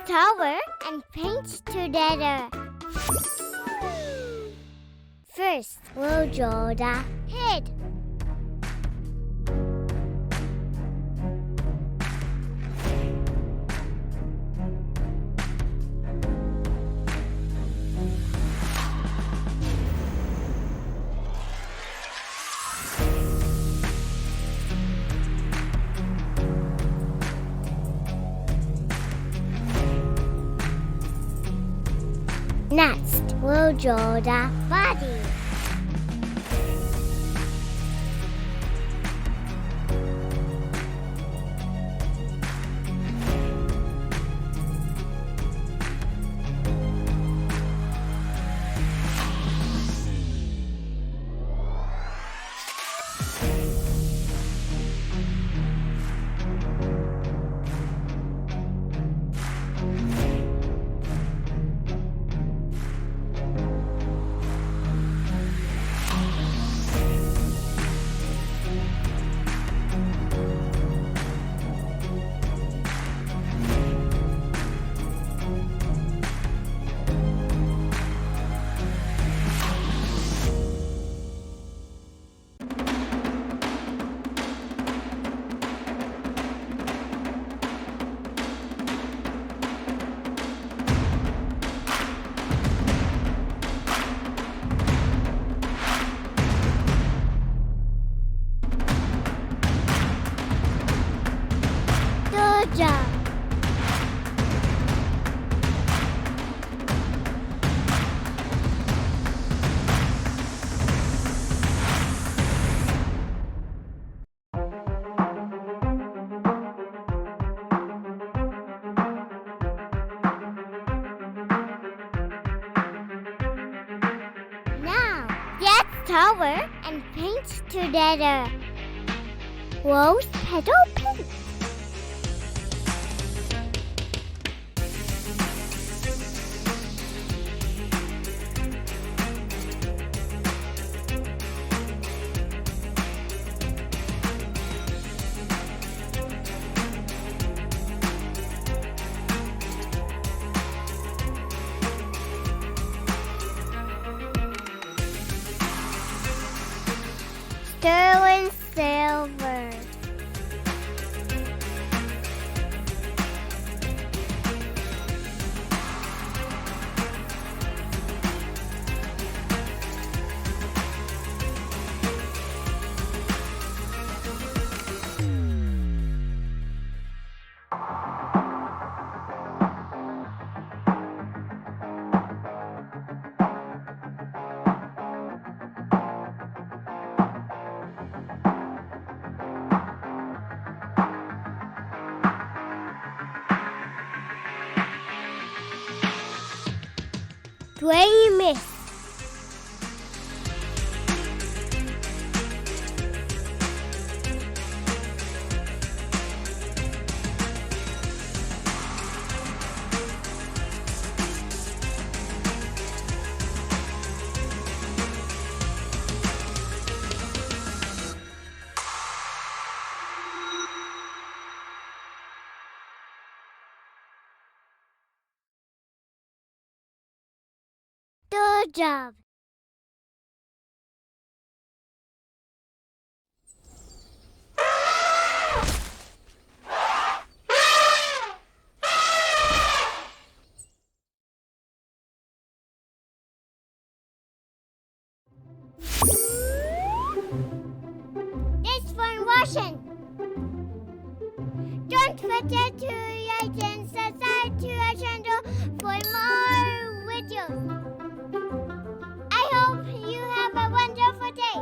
tower and paint together. First, we'll draw the head. Next, we'll draw the body. Good job. Now, get tower and paint together. Rose petal paint. Sterling silver. Gray mist. Good job. This one washing. Don't forget to like and subscribe to our channel for more videos. I hope you have a wonderful day.